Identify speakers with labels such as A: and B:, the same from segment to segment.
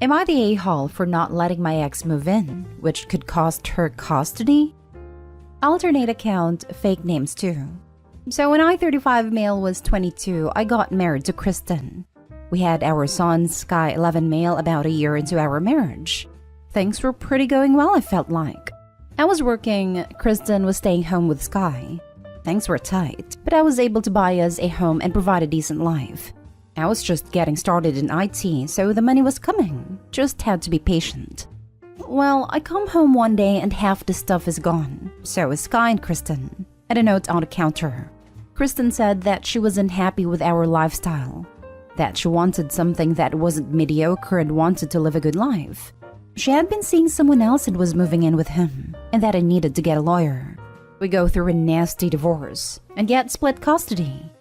A: Am I the a-hole for not letting my ex move in, which could cost her custody? Alternate account, fake names too. So when I-35 male was 22, I got married to Kristen. We had our son, Sky 11 male, about a year into our marriage. Things were pretty going well, I felt like. I was working, Kristen was staying home with Sky. Things were tight, but I was able to buy us a home and provide a decent life. I was just getting started in IT, so the money was coming. Just had to be patient. Well, I come home one day and half the stuff is gone. So is Sky and Kristen. And a note on the counter. Kristen said that she wasn't happy with our lifestyle. That she wanted something that wasn't mediocre and wanted to live a good life. She had been seeing someone else and was moving in with him, and that I needed to get a lawyer. We go through a nasty divorce and get split custody.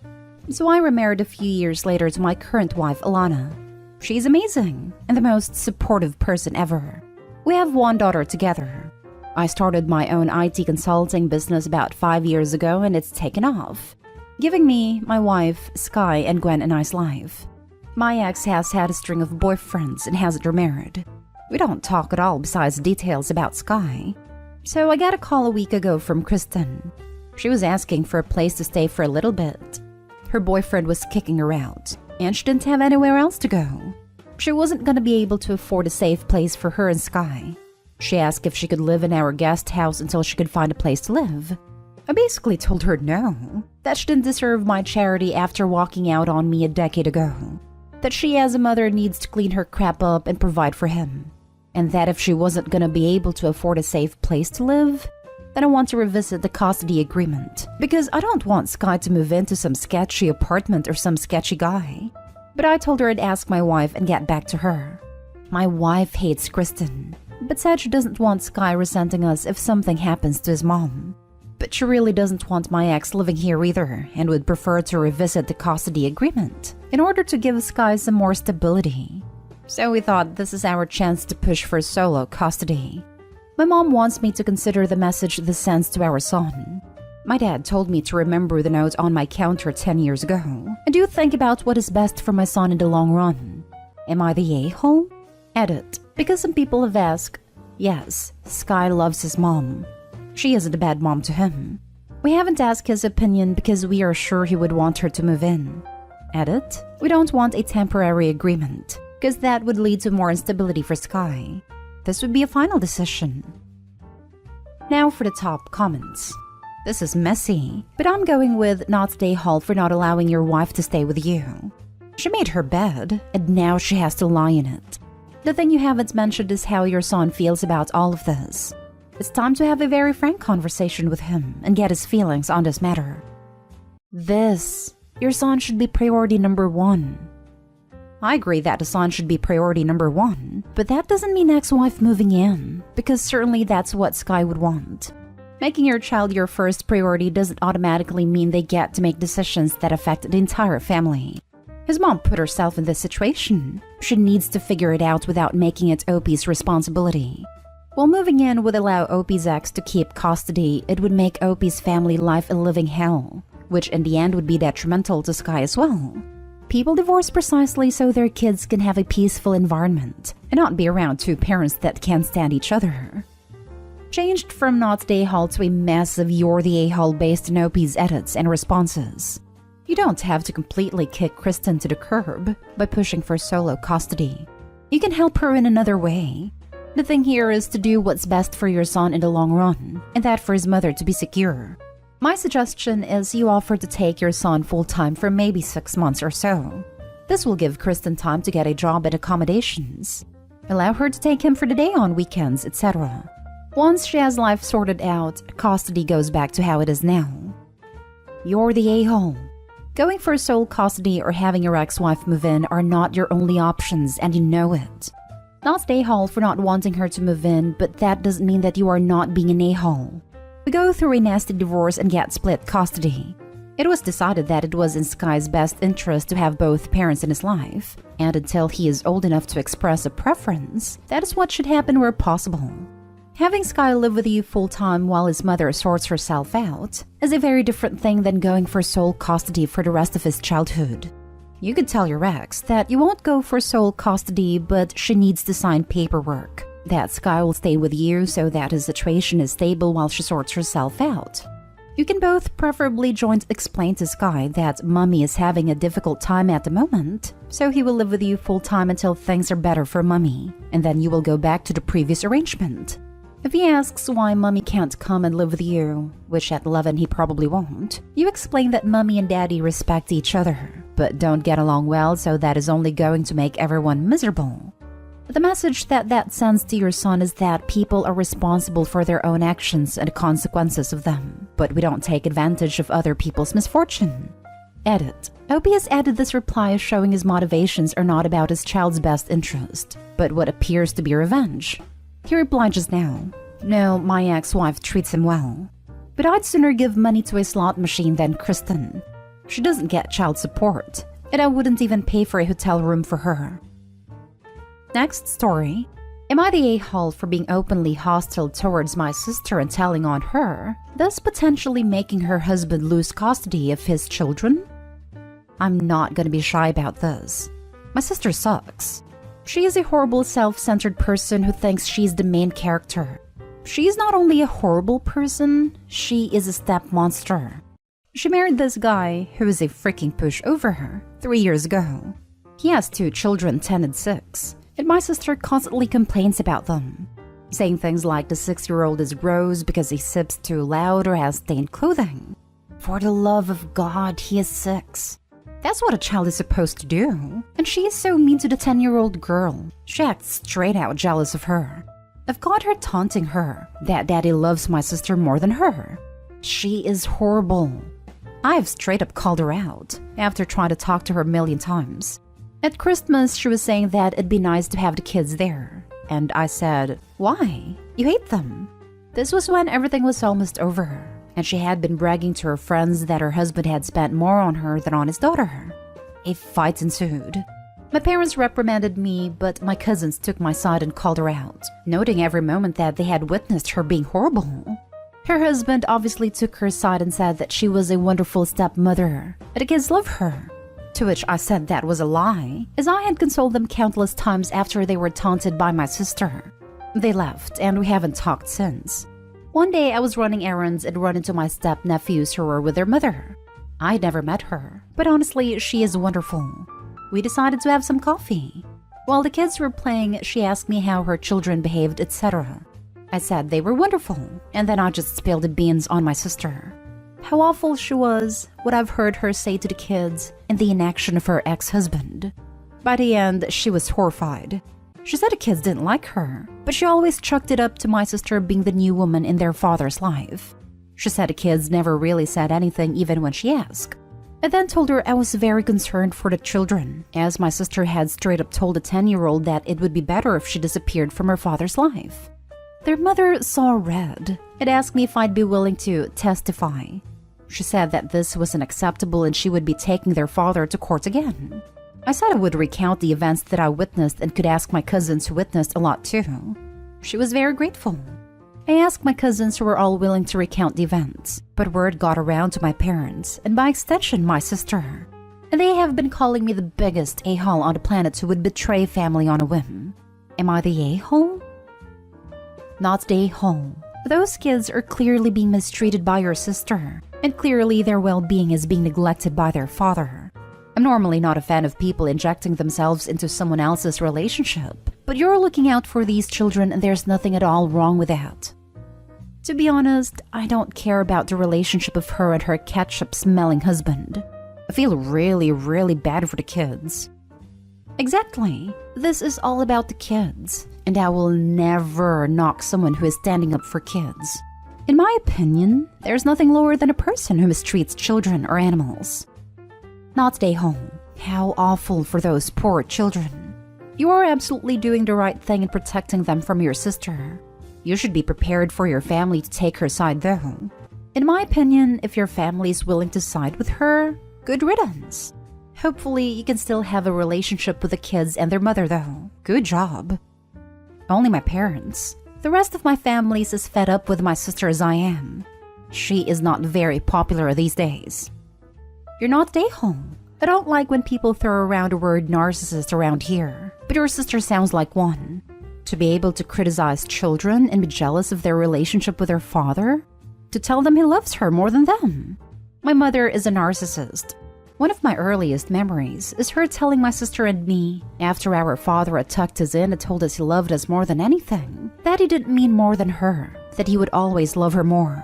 A: So I remarried a few years later to my current wife, Alana. She's amazing and the most supportive person ever. We have one daughter together. I started my own IT consulting business about 5 years ago and it's taken off, giving me, my wife, Sky, and Gwen a nice life. My ex has had a string of boyfriends and hasn't remarried. We don't talk at all besides details about Sky. So I got a call a week ago from Kristen. She was asking for a place to stay for a little bit. Her boyfriend was kicking her out, and she didn't have anywhere else to go. She wasn't going to be able to afford a safe place for her and Sky. She asked if she could live in our guest house until she could find a place to live. I basically told her no, that she didn't deserve my charity after walking out on me a decade ago, that she as a mother needs to clean her crap up and provide for him, and that if she wasn't going to be able to afford a safe place to live, then I want to revisit the custody agreement, because I don't want Sky to move into some sketchy apartment or some sketchy guy. But I told her I'd ask my wife and get back to her. My wife hates Kristen, but said she doesn't want Sky resenting us if something happens to his mom. But she really doesn't want my ex living here either and would prefer to revisit the custody agreement in order to give Sky some more stability. So we thought this is our chance to push for solo custody. My mom wants me to consider the message this sends to our son. My dad told me to remember the note on my counter 10 years ago and do think about what is best for my son in the long run. Am I the a-hole? Edit. Because some people have asked, yes, Sky loves his mom. She isn't a bad mom to him. We haven't asked his opinion because we are sure he would want her to move in. Edit. We don't want a temporary agreement because that would lead to more instability for Sky. This would be a final decision. Now for the top comments. This is messy, but I'm going with not stay hall for not allowing your wife to stay with you. She made her bed, and now she has to lie in it. The thing you haven't mentioned is how your son feels about all of this. It's time to have a very frank conversation with him and get his feelings on this matter. Your son should be priority number 1. I agree that the son should be priority number 1, but that doesn't mean ex-wife moving in, because certainly that's what Sky would want. Making your child your first priority doesn't automatically mean they get to make decisions that affect the entire family. His mom put herself in this situation. She needs to figure it out without making it OP's responsibility. While moving in would allow OP's ex to keep custody, it would make OP's family life a living hell, which in the end would be detrimental to Sky as well. People divorce precisely so their kids can have a peaceful environment and not be around two parents that can't stand each other. Changed from not the a-hole to a massive you're the a-hole based on OP's edits and responses. You don't have to completely kick Kristen to the curb by pushing for solo custody. You can help her in another way. The thing here is to do what's best for your son in the long run, and that for his mother to be secure. My suggestion is you offer to take your son full-time for maybe 6 months or so. This will give Kristen time to get a job and accommodations. Allow her to take him for the day on weekends, etc. Once she has life sorted out, custody goes back to how it is now. You're the a-hole. Going for sole custody or having your ex-wife move in are not your only options, and you know it. Not the a-hole for not wanting her to move in, but that doesn't mean that you are not being an a-hole. We go through a nasty divorce and get split custody. It was decided that it was in Sky's best interest to have both parents in his life, and until he is old enough to express a preference, that is what should happen where possible. Having Sky live with you full-time while his mother sorts herself out is a very different thing than going for sole custody for the rest of his childhood. You could tell your ex that you won't go for sole custody, but she needs to sign paperwork. That Sky will stay with you so that his situation is stable while she sorts herself out. You can both preferably jointly explain to Sky that Mummy is having a difficult time at the moment, so he will live with you full-time until things are better for Mummy, and then you will go back to the previous arrangement. If he asks why Mummy can't come and live with you, which at 11 he probably won't, you explain that Mummy and Daddy respect each other, but don't get along well, so that is only going to make everyone miserable. The message that sends to your son is that people are responsible for their own actions and the consequences of them, but we don't take advantage of other people's misfortune. Edit. Opie has added this reply showing his motivations are not about his child's best interest, but what appears to be revenge. He replied just now, "No, my ex-wife treats him well. But I'd sooner give money to a slot machine than Kristen. She doesn't get child support, and I wouldn't even pay for a hotel room for her." Next story. Am I the a-hole for being openly hostile towards my sister and telling on her, thus potentially making her husband lose custody of his children? I'm not gonna be shy about this. My sister sucks. She is a horrible, self-centered person who thinks she's the main character. She is not only a horrible person, she is a step monster. She married this guy who is a freaking pushover 3 years ago. He has 2 children, 10 and 6, and my sister constantly complains about them, saying things like the 6-year-old is gross because he sips too loud or has stained clothing. For the love of God, he is 6. That's what a child is supposed to do. And she is so mean to the 10-year-old girl. She acts straight out jealous of her. I've caught her taunting her that Daddy loves my sister more than her. She is horrible. I've straight up called her out after trying to talk to her a million times. At Christmas, she was saying that it'd be nice to have the kids there. And I said, "Why? You hate them." This was when everything was almost over, and she had been bragging to her friends that her husband had spent more on her than on his daughter. A fight ensued. My parents reprimanded me, but my cousins took my side and called her out, noting every moment that they had witnessed her being horrible. Her husband obviously took her side and said that she was a wonderful stepmother, and the kids love her. To which I said that was a lie, as I had consoled them countless times after they were taunted by my sister. They left, and we haven't talked since. One day I was running errands and run into my step-nephews who were with their mother. I'd never met her, but honestly, she is wonderful. We decided to have some coffee. While the kids were playing, she asked me how her children behaved, etc. I said they were wonderful, and then I just spilled the beans on my sister. How awful she was, what I've heard her say to the kids, and the inaction of her ex-husband. By the end, she was horrified. She said the kids didn't like her, but she always chucked it up to my sister being the new woman in their father's life. She said the kids never really said anything even when she asked. I then told her I was very concerned for the children, as my sister had straight up told the 10-year-old that it would be better if she disappeared from her father's life. Their mother saw red and asked me if I'd be willing to testify. She said that this was unacceptable and she would be taking their father to court again. I said I would recount the events that I witnessed and could ask my cousins who witnessed a lot too. She was very grateful. I asked my cousins who were all willing to recount the events, but word got around to my parents, and by extension my sister. And they have been calling me the biggest a-hole on the planet who would betray family on a whim. Am I the a-hole? Not the a-hole. Those kids are clearly being mistreated by your sister, and clearly their well-being is being neglected by their father. I'm normally not a fan of people injecting themselves into someone else's relationship, but you're looking out for these children and there's nothing at all wrong with that. To be honest, I don't care about the relationship of her and her ketchup-smelling husband. I feel really, really bad for the kids. Exactly. This is all about the kids, and I will never knock someone who is standing up for kids. In my opinion, there's nothing lower than a person who mistreats children or animals. Not stay home. How awful for those poor children. You are absolutely doing the right thing in protecting them from your sister. You should be prepared for your family to take her side though. In my opinion, if your family is willing to side with her, good riddance. Hopefully, you can still have a relationship with the kids and their mother though. Good job. Only my parents. The rest of my family is as fed up with my sister as I am. She is not very popular these days. You're not a-hole. I don't like when people throw around the word narcissist around here, but your sister sounds like one. To be able to criticize children and be jealous of their relationship with their father? To tell them he loves her more than them? My mother is a narcissist. One of my earliest memories is her telling my sister and me, after our father had tucked us in and told us he loved us more than anything, that he didn't mean more than her, that he would always love her more.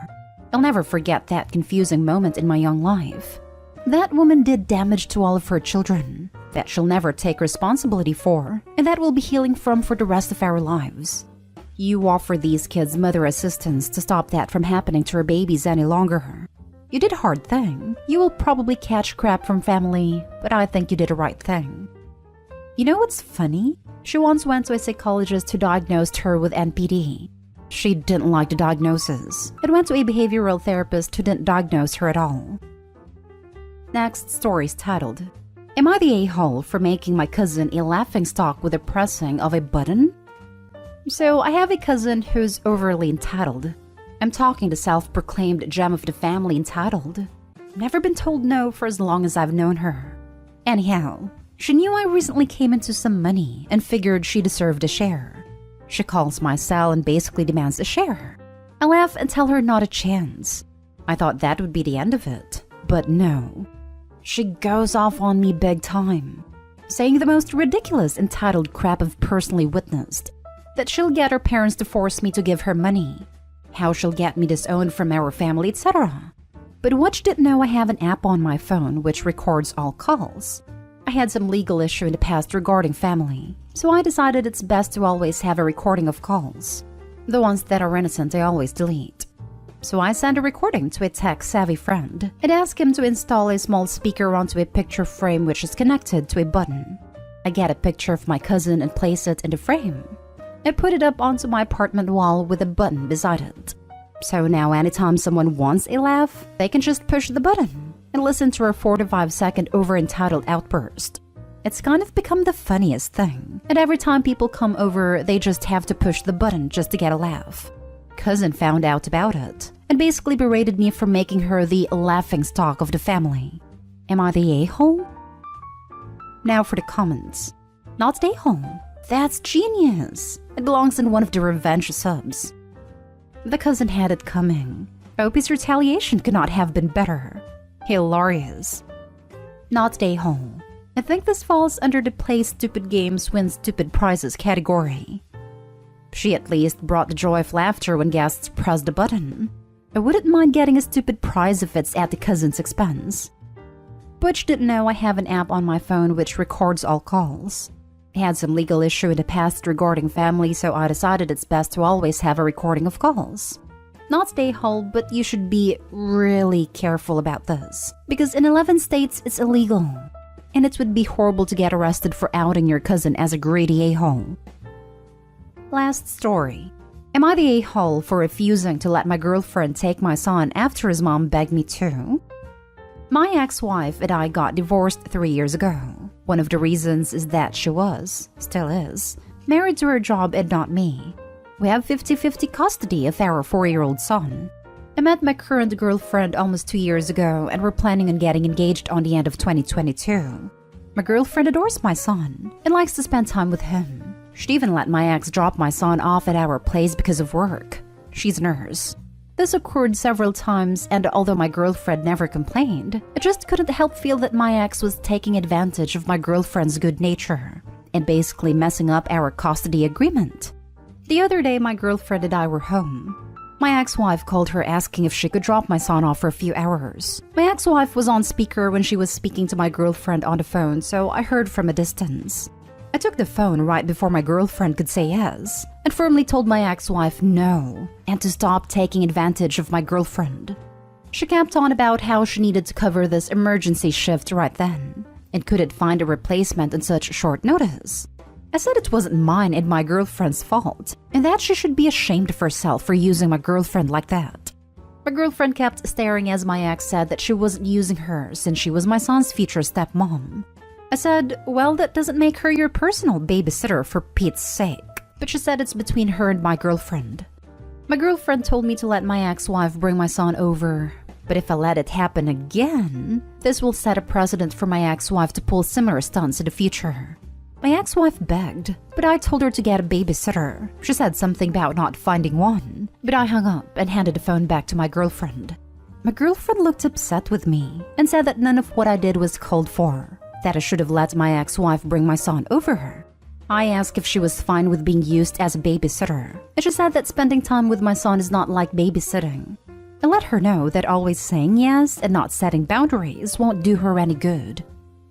A: I'll never forget that confusing moment in my young life. That woman did damage to all of her children, that she'll never take responsibility for, and that we'll be healing from for the rest of our lives. You offer these kids mother assistance to stop that from happening to her babies any longer. You did a hard thing. You will probably catch crap from family, but I think you did the right thing. You know what's funny? She once went to a psychologist who diagnosed her with NPD. She didn't like the diagnosis and went to a behavioral therapist who didn't diagnose her at all. Next story is titled, Am I the a-hole for making my cousin a laughingstock with the pressing of a button? So I have a cousin who's overly entitled. I'm talking the self-proclaimed gem of the family entitled. Never been told no for as long as I've known her. Anyhow, she knew I recently came into some money and figured she deserved a share. She calls my cell and basically demands a share. I laugh and tell her not a chance. I thought that would be the end of it, but no. She goes off on me big time, saying the most ridiculous entitled crap I've personally witnessed. That she'll get her parents to force me to give her money. How she'll get me disowned from our family, etc. But what she didn't know, I have an app on my phone which records all calls. I had some legal issue in the past regarding family, so I decided it's best to always have a recording of calls. The ones that are innocent I always delete. So I send a recording to a tech-savvy friend and ask him to install a small speaker onto a picture frame which is connected to a button. I get a picture of my cousin and place it in the frame. I put it up onto my apartment wall with a button beside it. So now anytime someone wants a laugh, they can just push the button and listen to her 45-second over-entitled outburst. It's kind of become the funniest thing, and every time people come over, they just have to push the button just to get a laugh. Cousin found out about it and basically berated me for making her the laughingstock of the family. Am I the a-hole? Now for the comments. Not the a-hole. That's genius. It belongs in one of the revenge subs. The cousin had it coming. Opie's retaliation could not have been better. Hilarious. Not the a-hole. I think this falls under the play stupid games win stupid prizes category. She at least brought the joy of laughter when guests pressed the button. I wouldn't mind getting a stupid prize if it's at the cousin's expense. Butch didn't know I have an app on my phone which records all calls. I had some legal issue in the past regarding family, so I decided it's best to always have a recording of calls. Not stay home, but you should be really careful about this, because in 11 states it's illegal, and it would be horrible to get arrested for outing your cousin as a greedy a-hole. Last story. Am I the a-hole for refusing to let my girlfriend take my son after his mom begged me to? My ex-wife and I got divorced 3 years ago. One of the reasons is that she was, still is, married to her job and not me. We have 50-50 custody of our 4-year-old son. I met my current girlfriend almost 2 years ago and we're planning on getting engaged on the end of 2022. My girlfriend adores my son and likes to spend time with him. She'd even let my ex drop my son off at our place because of work. She's a nurse. This occurred several times, and although my girlfriend never complained, I just couldn't help feel that my ex was taking advantage of my girlfriend's good nature and basically messing up our custody agreement. The other day, my girlfriend and I were home. My ex-wife called her asking if she could drop my son off for a few hours. My ex-wife was on speaker when she was speaking to my girlfriend on the phone, so I heard from a distance. I took the phone right before my girlfriend could say yes, and firmly told my ex-wife no, and to stop taking advantage of my girlfriend. She kept on about how she needed to cover this emergency shift right then, and couldn't find a replacement on such short notice. I said it wasn't mine and my girlfriend's fault, and that she should be ashamed of herself for using my girlfriend like that. My girlfriend kept staring as my ex said that she wasn't using her since she was my son's future stepmom. I said, well, that doesn't make her your personal babysitter for Pete's sake. But she said it's between her and my girlfriend. My girlfriend told me to let my ex-wife bring my son over, But if I let it happen again, this will set a precedent for my ex-wife to pull similar stunts in the future. My ex-wife begged, but I told her to get a babysitter. She said something about not finding one, but I hung up and handed the phone back to my girlfriend. My girlfriend looked upset with me and said that none of what I did was called for, that I should have let my ex-wife bring my son over. I asked if she was fine with being used as a babysitter, and she said that spending time with my son is not like babysitting. I let her know that always saying yes and not setting boundaries won't do her any good.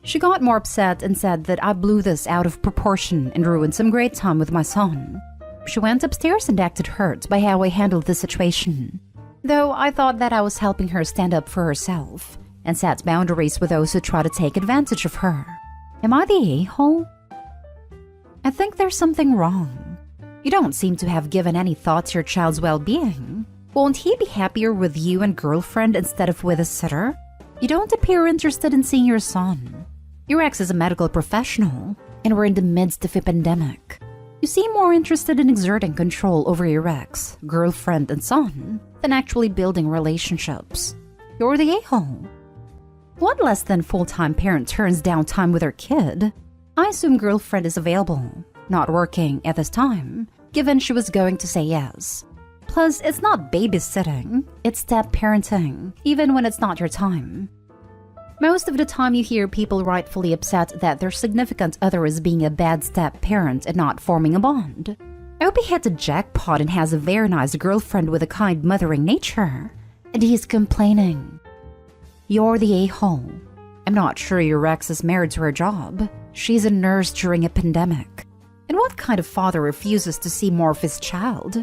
A: She got more upset and said that I blew this out of proportion and ruined some great time with my son. She went upstairs and acted hurt by how I handled the situation, though I thought that I was helping her stand up for herself and set boundaries with those who try to take advantage of her. Am I the a-hole? I think there's something wrong. You don't seem to have given any thought to your child's well-being. Won't he be happier with you and girlfriend instead of with a sitter? You don't appear interested in seeing your son. Your ex is a medical professional, and we're in the midst of a pandemic. You seem more interested in exerting control over your ex, girlfriend, and son than actually building relationships. You're the a-hole. What less than full-time parent turns down time with her kid? I assume girlfriend is available, not working at this time, given she was going to say yes. Plus, it's not babysitting, it's step-parenting, even when it's not your time. Most of the time you hear people rightfully upset that their significant other is being a bad step-parent and not forming a bond. I hope he hit the jackpot and has a very nice girlfriend with a kind mothering nature. And he's complaining. You're the a-hole. I'm not sure your ex is married to her job. She's a nurse during a pandemic. And what kind of father refuses to see more of his child?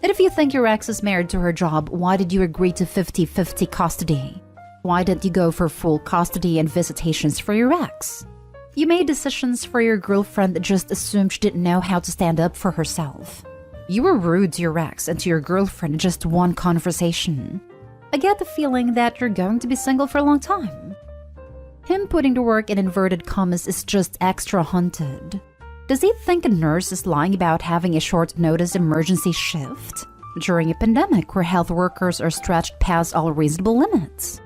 A: And if you think your ex is married to her job, why did you agree to 50-50 custody? Why didn't you go for full custody and visitations for your ex? You made decisions for your girlfriend that just assumed she didn't know how to stand up for herself. You were rude to your ex and to your girlfriend in just one conversation. I get the feeling that you're going to be single for a long time. Him putting to work in inverted commas is just extra hunted. Does he think a nurse is lying about having a short notice emergency shift during a pandemic where health workers are stretched past all reasonable limits?